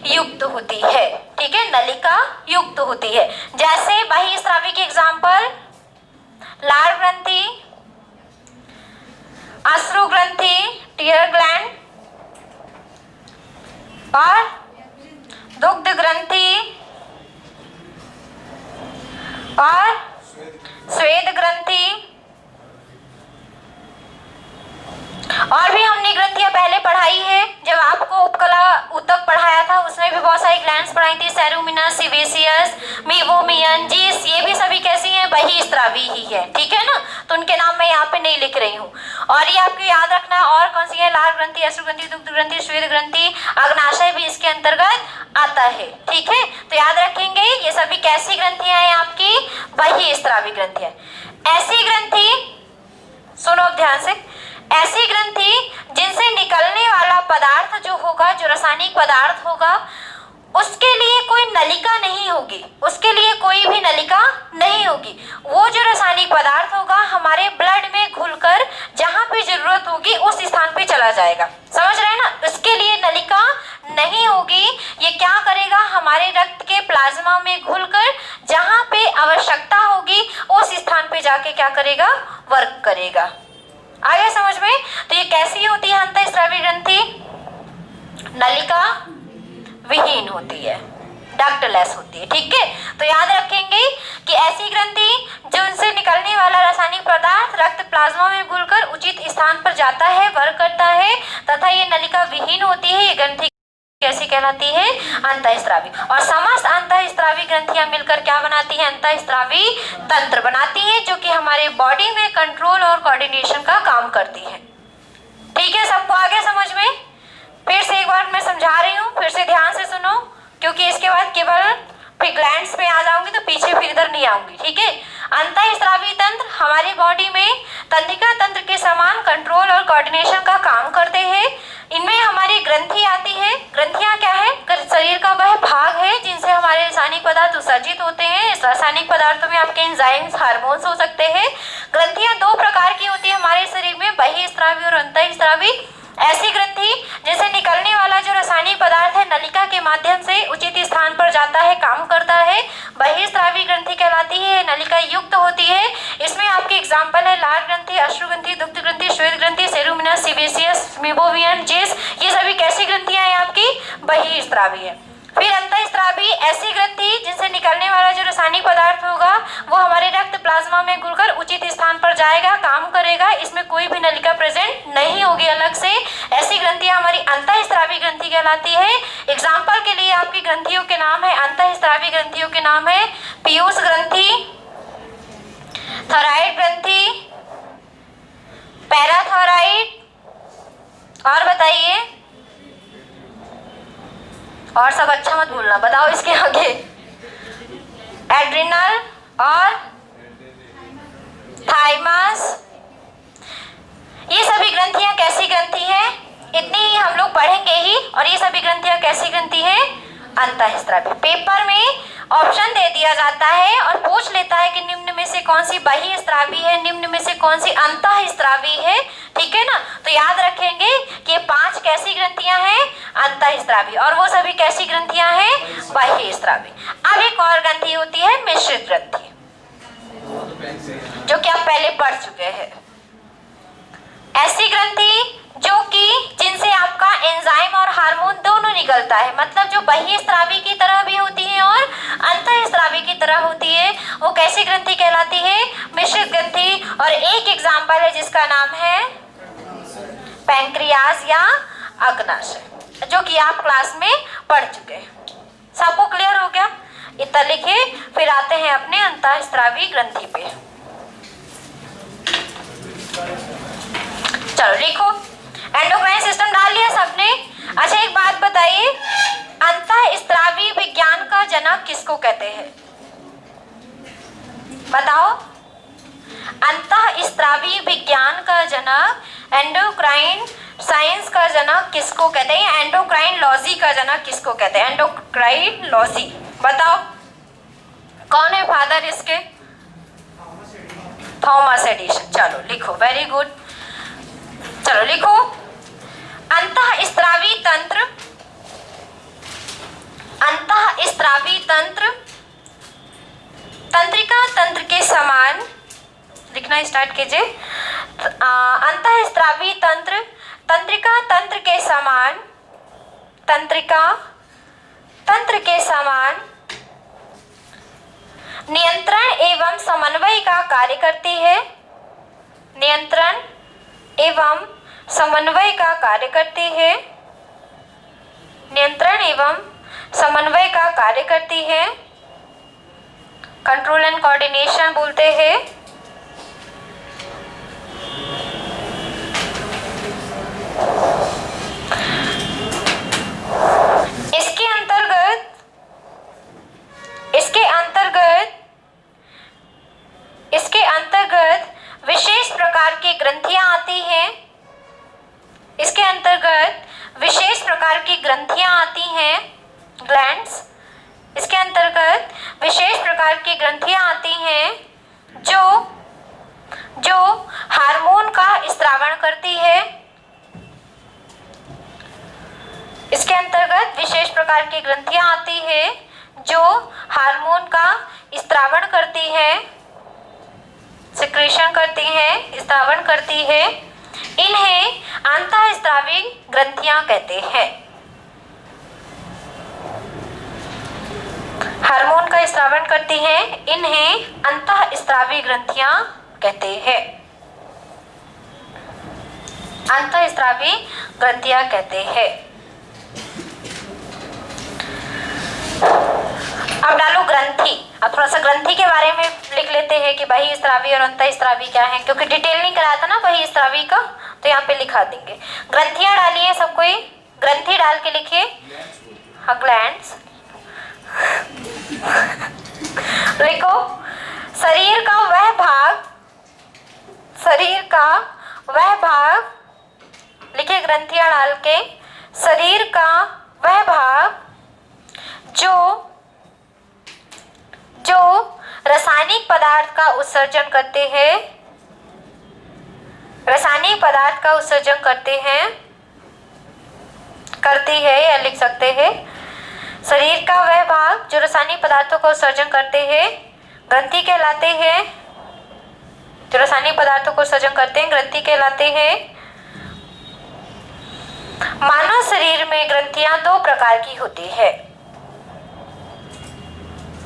युक्त होती है। ठीक है, नलिका युक्त होती है। जैसे बहिस्रावी के एग्जाम्पल लार ग्रंथि, अश्रु ग्रंथि, टीयर ग्लैंड, और दुग्ध ग्रंथि और स्वेद ग्रंथि। और भी हमने ग्रंथियां पहले पढ़ाई है, जब आपको उपकला उतक पढ़ाया था उसमें भी बहुत सारी ग्लैंड्स पढ़ाई थी, सेरुमिनस, सीवेसियस, मीवोमियन, जीस। ये भी सभी कैसी हैं? बहिस्रावी ही है। ठीक है ना, तो उनके नाम मैं यहाँ पे नहीं लिख रही हूँ। और ये आपको याद रखना है और कौन सी है? लार ग्रंथि, अश्रु ग्रंथि, दुग्ध ग्रंथि, श्वेत ग्रंथि, अग्नाशय भी इसके अंतर्गत आता है। ठीक है, तो याद रखेंगे ये सभी कैसी ग्रंथियां हैं? आपकी बहिस्रावी ग्रंथियां। ऐसी ग्रंथि, सुनो ध्यान से, ऐसी ग्रंथि जिनसे निकलने वाला पदार्थ जो होगा, जो रासायनिक पदार्थ होगा, उसके लिए कोई नलिका नहीं होगी, उसके लिए कोई भी नलिका नहीं होगी। वो जो रासायनिक पदार्थ होगा हमारे ब्लड में घुलकर जहां पे जरूरत होगी उस स्थान पे चला जाएगा। समझ रहे हैं ना? उसके लिए नलिका नहीं होगी। ये क्या करेगा? हमारे रक्त के प्लाज्मा में घुलकर जहां पे आवश्यकता होगी उस स्थान पे जाके क्या करेगा? वर्क करेगा। आया समझ में? तो ये कैसी होती है अंतःस्रावी ग्रंथि? नलिका विहीन होती है, डक्टलेस होती है। ठीक है, तो याद रखेंगे कि ऐसी ग्रंथि जो उनसे निकलने वाला रासायनिक पदार्थ रक्त प्लाज्मा में घुलकर उचित स्थान पर जाता है, वर्क करता है, तथा ये नलिका विहीन होती है। ये ग्रंथि कैसी कहलाती है? अंतःस्रावी। और समस्त अंतःस्रावी ग्रंथियां मिलकर क्या बनाती हैं? अंतःस्रावी तंत्र बनाती हैं, जो कि हमारे बॉडी में कंट्रोल और कोऑर्डिनेशन का काम करती है। ठीक है, सबको आगे समझ में? फिर से एक बार मैं समझा रही हूँ, फिर से ध्यान से सुनो, क्योंकि इसके बाद केवल फिर ग्लैंड्स पे आ जाऊंगी तो पीछे फिर इधर नहीं आऊंगी। ठीक है, अंतःस्रावी तंत्र हमारी बॉडी में तंत्रिका तंत्र के समान कंट्रोल और कोऑर्डिनेशन का काम करते हैं। इनमें हमारी ग्रंथि आती है। ग्रंथियां क्या है? शरीर का वह भाग है जिनसे हमारे रासायनिक पदार्थ उत्सर्जित होते हैं। इस रासायनिक पदार्थों में आपके एंजाइम्स, हार्मोन्स हो सकते हैं। ग्रंथियां दो प्रकार की होती है हमारे शरीर में, बहिस्रावी और अंतःस्रावी। ऐसी ग्रंथि जैसे निकलने वाला जो रासायनिक पदार्थ है नलिका के माध्यम से उचित स्थान पर जाता है, काम करता है, बहिस्रावी ग्रंथि कहलाती है, नलिका युक्त होती है। इसमें आपके एग्जाम्पल है लार ग्रंथि, अश्रु ग्रंथि, दुग्ध ग्रंथि, श्वेत ग्रंथि, सेरुमिनस, सीवेसियस, मीवोमियन, जीस। ये सभी कैसी ग्रंथियां हैं? आपकी बहिस्रावी है। फिर अंतःस्रावी ऐसी ग्रंथि जिनसे निकलने वाला जो रासायनिक पदार्थ होगा वो हमारे रक्त प्लाज्मा में घुलकर उचित स्थान पर जाएगा, काम करेगा। इसमें कोई भी नलिका प्रेजेंट नहीं होगी अलग से। ऐसी ग्रंथियां हमारी अंतःस्रावी ग्रंथि कहलाती है। एग्जाम्पल के लिए आपकी ग्रंथियों के नाम है, अंतःस्रावी ग्रंथियों के नाम है पीयूष ग्रंथि, थायराइड ग्रंथि, पैराथायराइड, और बताइए, और सब अच्छा मत बोलना, बताओ इसके आगे। एड्रिनल और थाइमस। ये सभी ग्रंथियां कैसी ग्रंथि हैं? इतनी ही हम लोग पढ़ेंगे ही। और ये सभी ग्रंथियां कैसी ग्रंथि हैं? अंतःस्रावी। पेपर में ऑप्शन दे दिया जाता है और पूछ लेता है कि निम्न में से कौन सी बहिःस्रावी है, निम्न में से कौन सी अंतःस्रावी है। ठीक है ना? तो याद रखेंगे कि ये 5 कैसी ग्रंथियां हैं? अंतःस्रावी। और वो सभी कैसी ग्रंथियां हैं? बहिःस्रावी। अब एक और ग्रंथि होती है मिश्रित ग्रंथि, जो कि आप पहले पढ़ चुके हैं। ऐसी ग्रंथि जो कि जिनसे आपका एंजाइम और हार्मोन दोनों निकलता है, मतलब जो बहिःस्रावी की तरह भी होती है और अंतःस्रावी की तरह होती है, वो कैसी ग्रंथि कहलाती है? मिश्रित ग्रंथि। और एक एग्जाम्पल है जिसका नाम है पैंक्रियाज या अग्नाशय, जो कि आप क्लास में पढ़ चुके हैं। सबको क्लियर हो गया? इतना लिखे, फिर आते हैं अपने अंतःस्रावी ग्रंथि पे। चलो लिखो, एंडोक्राइन सिस्टम डाल लिया सबने। अच्छा एक बात बताइए, अंतःस्रावी विज्ञान का जनक किसको कहते हैं? बताओ, अंतःस्रावी विज्ञान का जनक, एंडोक्राइन साइंस का जनक किसको कहते हैं? एंडोक्राइनोलॉजी का जनक किसको कहते हैं? एंडोक्राइनोलॉजी। बताओ कौन है फादर इसके? Thomas Edison. चलो लिखो, वेरी गुड। चलो लिखो, अंतःस्रावी तंत्र, अंतःस्रावी तंत्र तंत्रिका तंत्र के समान, लिखना स्टार्ट कीजिए। अंतःस्रावी तंत्र तंत्रिका तंत्र के समान, तंत्रिका तंत्र के समान नियंत्रण एवं समन्वय का कार्य करती है। नियंत्रण एवं समन्वय का कार्य करती है। नियंत्रण एवं समन्वय का कार्य करती है। कंट्रोल एंड कोऑर्डिनेशन बोलते हैं। इसके अंतर्गत विशेष प्रकार की ग्रंथियां आती हैं। इसके अंतर्गत विशेष प्रकार की ग्रंथियां आती हैं, ग्लैंड्स। इसके अंतर्गत विशेष प्रकार की ग्रंथियां आती हैं जो हार्मोन का स्रावण करती है। इसके अंतर्गत विशेष प्रकार की ग्रंथियां आती है जो हार्मोन का स्रावण करती है, सिक्रेशन करती है, स्रावण करती है। इन्हें अंतःस्रावी ग्रंथियां कहते हैं। हार्मोन का स्रावण करती हैं, इन्हें अंतःस्रावी ग्रंथियां कहते हैं। अंतःस्रावी ग्रंथियां कहते हैं। अब डालो ग्रंथि। अब थोड़ा सा ग्रंथि के बारे में लिख लेते हैं कि बहिःस्रावी और अंतःस्रावी क्या है, क्योंकि डिटेल नहीं कराया था ना बहिःस्रावी का, तो यहाँ पे लिखा देंगे। ग्रंथियां डालिए सब कोई, ग्रंथि डाल के लिखिए। हाँ, ग्लैंड्स लिखो। शरीर का वह भाग, शरीर का वह भाग लिखिए ग्रंथियां डाल के। शरीर का वह भाग जो रासायनिक पदार्थ का उत्सर्जन करते हैं, रासायनिक पदार्थ का उत्सर्जन करते हैं, करती है, या लिख सकते हैं। शरीर का वह भाग जो रासायनिक पदार्थों का उत्सर्जन करते हैं ग्रंथि कहलाते हैं। जो रासायनिक पदार्थों को उत्सर्जन करते हैं ग्रंथि कहलाते हैं। मानव शरीर में ग्रंथियां 2 प्रकार की होती है,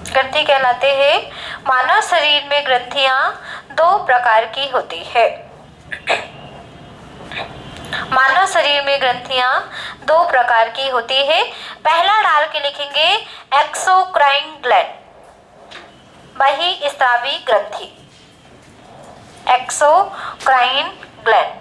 ग्रंथि कहलाते हैं। मानव शरीर में ग्रंथियां 2 प्रकार की होती है। मानव शरीर में ग्रंथियां 2 प्रकार की होती है। पहला डाल के लिखेंगे एक्सोक्राइन ग्लैंड। बहिस्रावी ग्रंथि, एक्सोक्राइन ग्लैंड।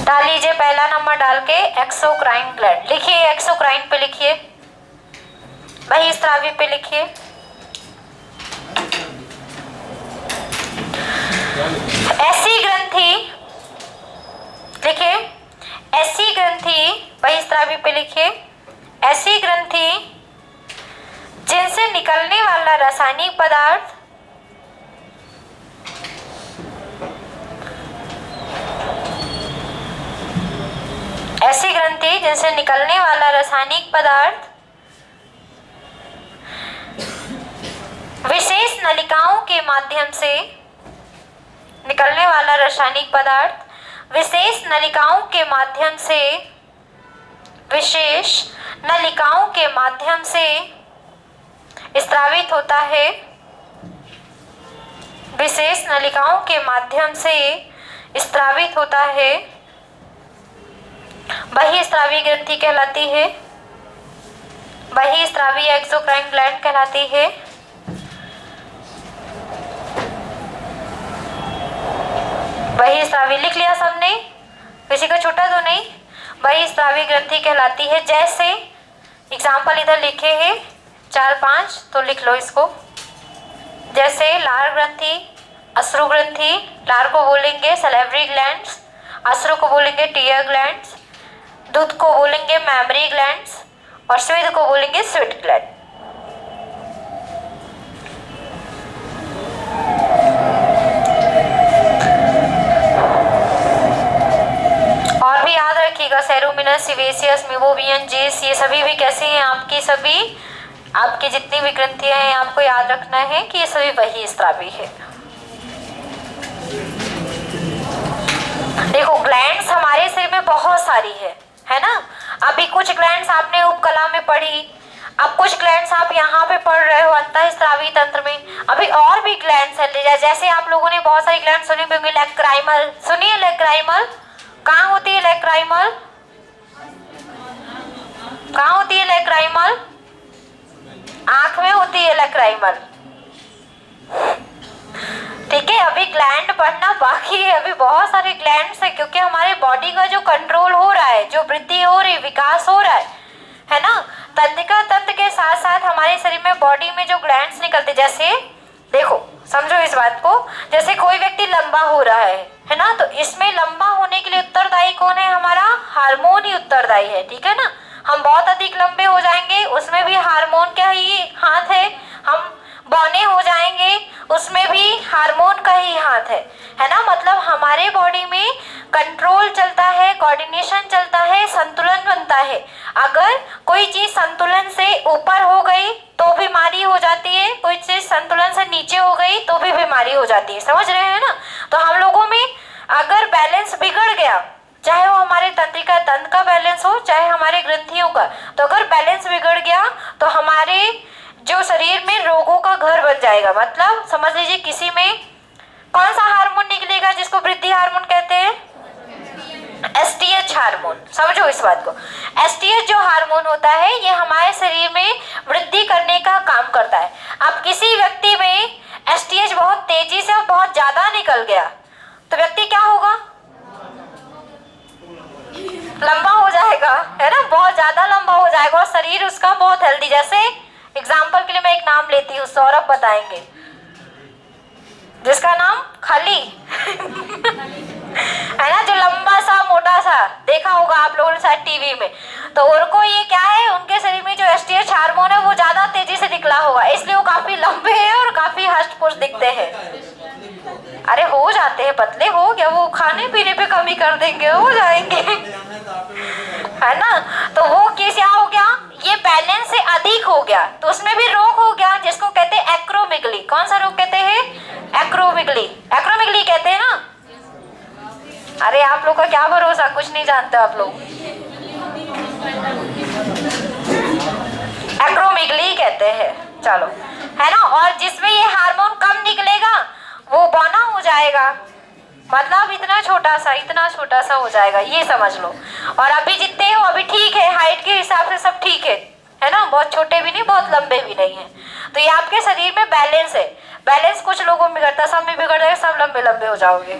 डाल लीजिए पहला नंबर डाल के एक्सोक्राइन ग्लैंड। लिखिए एक्सोक्राइन पे लिखिए, बहिस्रावी पे लिखिए। ऐसी ग्रंथि लिखिए, ऐसी ग्रंथि बहिस्रावी पे लिखिए, ऐसी ग्रंथि जिनसे निकलने वाला रासायनिक पदार्थ ऐसी ग्रंथि जिनसे निकलने वाला रासायनिक पदार्थ विशेष नलिकाओं के माध्यम से निकलने वाला रासायनिक पदार्थ विशेष नलिकाओं के माध्यम से विशेष नलिकाओं के माध्यम से स्रावित होता है, विशेष नलिकाओं के माध्यम से स्रावित होता है, बहिस्रावी ग्रंथि कहलाती है, बहिस्रावी एक्सोक्राइन ग्लैंड कहलाती है। बहिस्रावी लिख लिया सबने, किसी का छूटा तो नहीं? बहिस्रावी ग्रंथि कहलाती है। जैसे एग्जाम्पल इधर लिखे हैं 4-5, तो लिख लो इसको। जैसे लार ग्रंथि, अश्रु ग्रंथि, लार को बोलेंगे सैलिवरी ग्लैंड्स, अश्रु को बोलेंगे टीयर ग्लैंड्स, दूध को बोलेंगे मैमरी ग्लैंड्स और स्वेद को बोलेंगे स्वेट ग्लैंड। और भी याद रखिएगा सेरोमिनस, सिवेसियस, मिबोबियन, जेस, ये सभी भी कैसे हैं आपकी, सभी आपकी जितनी भी ग्रंथियां हैं आपको याद रखना है कि ये सभी बहिस्रावी है। देखो ग्लैंड्स हमारे शरीर में बहुत सारी है ना। अभी कुछ ग्लैंड्स आपने उपकला में पढ़ी, अब कुछ ग्लैंड्स आप यहाँ पे पढ़ रहे हो अंतःस्रावी तंत्र में। अभी और भी ग्लैंड्स है, जैसे आप लोगों ने बहुत सारी ग्लैंड सुनी होंगी। लैक्राइमल सुनिए, लैक्राइमल कहाँ होती है? लैक्राइमल कहाँ होती है? लैक्राइमल आंख में होती है लैक्राइमल, ठीक है। अभी ग्लैंड पढ़ना बाकी है, अभी बहुत सारे ग्लैंड्स है, क्योंकि हमारे बॉडी का जो कंट्रोल हो रहा है, जो वृद्धि हो रही, विकास हो रहा है ना। तंत्रिका तंत्र के साथ साथ हमारे शरीर में बॉडी में जो ग्लैंड्स निकलते, जैसे देखो समझो इस बात को, जैसे कोई व्यक्ति लंबा हो रहा है ना, तो इसमें लंबा होने के लिए उत्तरदायी कौन है? हमारा हार्मोन ही उत्तरदायी है, ठीक है ना। हम बहुत अधिक लंबे हो जाएंगे, उसमें भी हार्मोन का ही हाथ है। हम बौने हो जाएंगे, उसमें भी हार्मोन का ही हाथ है ना। मतलब हमारे बॉडी में कंट्रोल चलता है, कोऑर्डिनेशन चलता है, संतुलन बनता है। अगर कोई चीज संतुलन से ऊपर हो गई तो बीमारी हो जाती है, कोई चीज संतुलन से नीचे हो गई तो भी बीमारी हो जाती है, समझ रहे हैं ना। तो हम लोगों में अगर बैलेंस बिगड़ गया, चाहे वो हमारे तंत्रिका तंत्र का बैलेंस हो, चाहे हमारे ग्रंथियों का, तो अगर बैलेंस बिगड़ गया तो हमारे जो शरीर में रोगों का घर बन जाएगा। मतलब समझ लीजिए किसी में कौन सा हार्मोन निकलेगा जिसको वृद्धि हार्मोन कहते हैं? STH hormone. समझो इस बात को, एसटीएच जो हार्मोन होता है ये हमारे शरीर में वृद्धि करने का काम करता है। अब किसी व्यक्ति में एसटीएच बहुत तेजी से और बहुत ज्यादा निकल गया तो व्यक्ति क्या होगा? लंबा हो जाएगा, है ना, बहुत ज्यादा लंबा हो जाएगा और शरीर उसका बहुत हेल्दी। जैसे एग्जाम्पल के लिए मैं एक नाम लेती हूँ, सौरभ बताएंगे, जिसका नाम खली है ना, जो लंबा सा मोटा सा देखा होगा आप लोगों ने शायद टीवी में। तो उनको ये क्या है, उनके शरीर में जो एसटीएच हार्मोन है वो ज्यादा तेजी से निकला होगा, इसलिए वो काफी लंबे हैं और काफी हष्ट पुष्ट दिखते हैं। अरे हो जाते हैं पतले, हो गया, वो खाने पीने पे कमी कर देंगे, हो जाएंगे है ना। तो वो क्या हो गया, ये बैलेंस से अधिक हो गया तो उसमें भी रोग हो गया जिसको कहते हैं एक्रोमेगली। कौन सा रोग कहते हैं? एक्रोमेगली। एक्रोमेगली कहते हैं ना। अरे आप लोग का क्या भरोसा, कुछ नहीं जानते आप लोग। एक्रोमेगली कहते हैं, चलो, है ना। और जिसमें ये हार्मोन कम निकलेगा वो बौना हो जाएगा, मतलब इतना छोटा सा हो जाएगा, ये समझ लो। और अभी जितने हो अभी ठीक है, हाइट के हिसाब से सब ठीक है ना, बहुत छोटे भी नहीं बहुत लंबे भी नहीं है। तो ये आपके शरीर में बैलेंस है। बैलेंस कुछ लोगों में बिगड़ता, सब में बिगड़ जाएगा, सब लंबे लंबे हो जाओगे।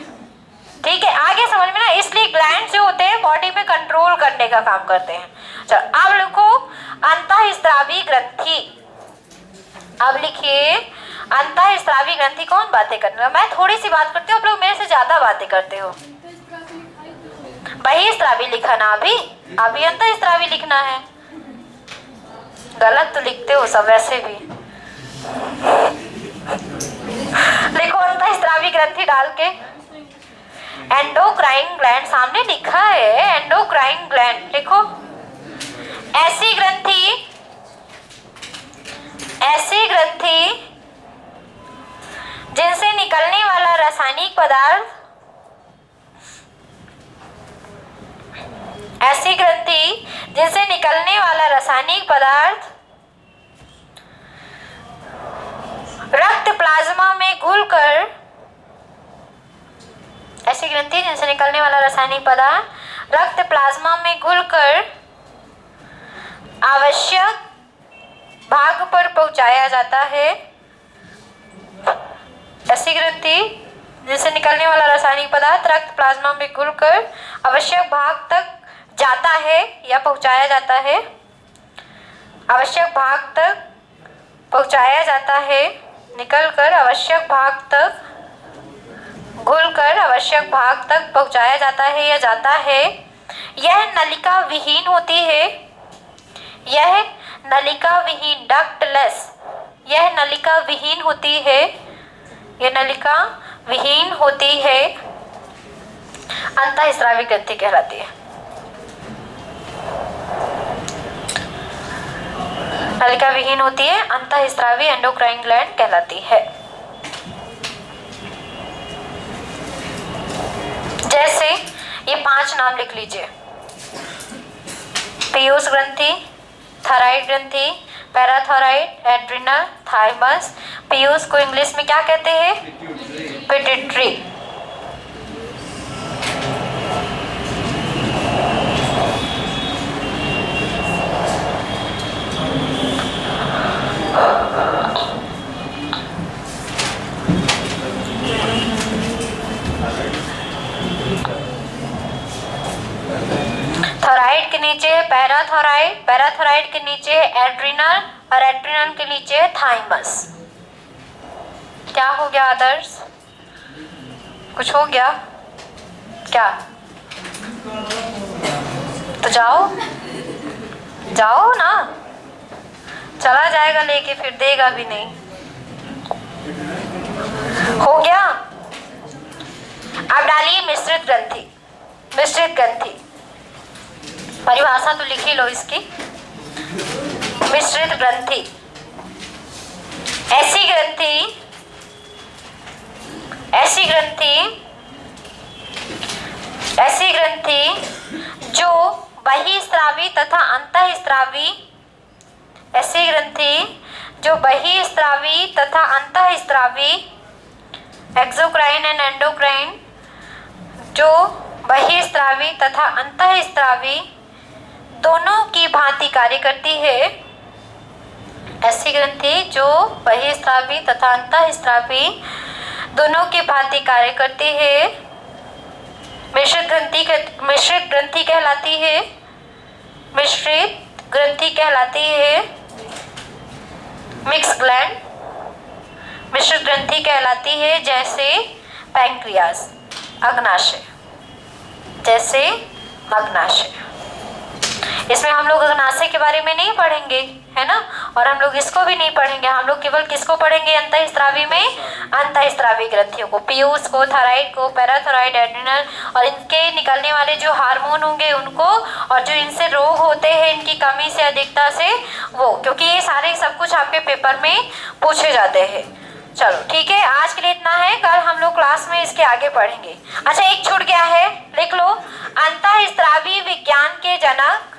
ठीक है, आगे समझ में ना। इसलिए ग्लैंड जो होते हैं बॉडी में कंट्रोल करने का काम करते हैं। चलो अब लिखो अंतःस्रावी ग्रंथि। अब लिखिए अंतःस्रावी ग्रंथि कौन बातें करने, मैं थोड़ी सी बात करती हूँ, आप लोग मेरे से ज्यादा बातें करते हो। बहिस्रावी लिखा ना, अभी अंतःस्रावी लिखना है। गलत तो लिखते हो सब वैसे भी। लिखो अंतःस्रावी ग्रंथि डाल के। एंडोक्राइन ग्लैंड सामने लिखा है, एंडोक्राइन ग्लैंड लिखो। ऐसी ग्रंथि जिनसे निकलने वाला रासायनिक पदार्थ, ऐसी ग्रंथि जिनसे निकलने वाला रासायनिक पदार्थ रक्त प्लाज्मा में घुलकर, ऐसी ग्रंथि जिनसे निकलने वाला रासायनिक पदार्थ रक्त प्लाज्मा में घुलकर आवश्यक भाग पर पहुंचाया जाता है। ऐसी ग्रंथि जिनसे निकलने वाला रासायनिक पदार्थ रक्त प्लाज्मा में घुलकर आवश्यक भाग तक जाता है या पहुंचाया जाता है, आवश्यक भाग तक पहुंचाया जाता है, निकलकर आवश्यक भाग तक, घुलकर आवश्यक भाग तक पहुंचाया जाता है या जाता है। यह नलिका विहीन होती है, यह नलिका विहीन, डक्टलेस, यह नलिका विहीन होती है, यह नलिका विहीन होती है, अंतःस्रावी ग्रंथि कहलाती है। नलिका विहीन होती है, अंतःस्रावी एंडोक्राइन ग्लैंड कहलाती है। जैसे ये 5 नाम लिख लीजिए। पीयूष ग्रंथि, थायराइड ग्रंथि, पैराथायराइड, एड्रिनल, थाइमस। पीयूष को इंग्लिश में क्या कहते हैं? पिट्यूटरी। थायराइड के नीचे है पैराथायराइड, पैराथायराइड के नीचे है एड्रिनल और एड्रिनल के नीचे है थाइमस। क्या हो गया आदर्श? कुछ हो गया क्या? तो जाओ जाओ ना, चला जाएगा लेके फिर देगा भी नहीं। हो गया? अब डालिए मिश्रित ग्रंथि। मिश्रित ग्रंथि परिभाषा तो लिख ही लो इसकी। मिश्रित ग्रंथि ऐसी ग्रंथि, ऐसी ग्रंथि, ऐसी ग्रंथि जो बहिस्रावी तथा अंतःस्रावी, ऐसी ग्रंथि जो बहिस्रावी तथा अंतःस्रावी, एक्सोक्राइन एंड एंडोक्राइन, जो बहिस्रावी तथा अंतःस्रावी दोनों की भांति कार्य करती है। ऐसी ग्रंथि जो बहिस्रावी तथा अंतःस्रावी दोनों की भांति कार्य करती है मिश्रित ग्रंथि कहलाती है। मिश्रित ग्रंथि कहलाती है। मिक्स ग्लैंड मिश्रित ग्रंथि कहलाती है। जैसे पैंक्रियास, अग्नाशय, जैसे अग्नाशय। इसमें हम लोग अग्नाशय के बारे में नहीं पढ़ेंगे, है ना, और हम लोग इसको भी नहीं पढ़ेंगे। हम लोग केवल किसको पढ़ेंगे अंतःस्रावी में? अंतःस्रावी ग्रंथियों को, पीयूष को, थायराइड को, पैराथायराइड, एड्रिनल और इनके निकलने वाले जो हार्मोन होंगे उनको, और जो इनसे रोग होते हैं इनकी कमी से, अधिकता से, वो, क्योंकि ये सारे सब कुछ आपके पेपर में पूछे जाते हैं। चलो ठीक है, आज के लिए इतना है। कल हम लोग क्लास में इसके आगे पढ़ेंगे। अच्छा, एक छूट गया है, लिख लो। अंतःस्रावी विज्ञान के जनक,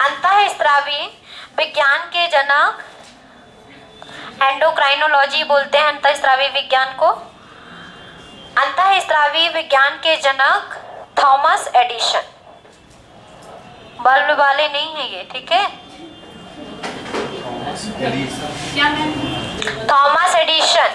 अंतःस्रावी विज्ञान के जनक, एंडोक्राइनोलॉजी बोलते हैं अंतःस्रावी विज्ञान को। अंतःस्रावी विज्ञान के जनक थॉमस एडिशन। बल्ब वाले नहीं है ये, ठीक है। क्या मैम? Thomas Edison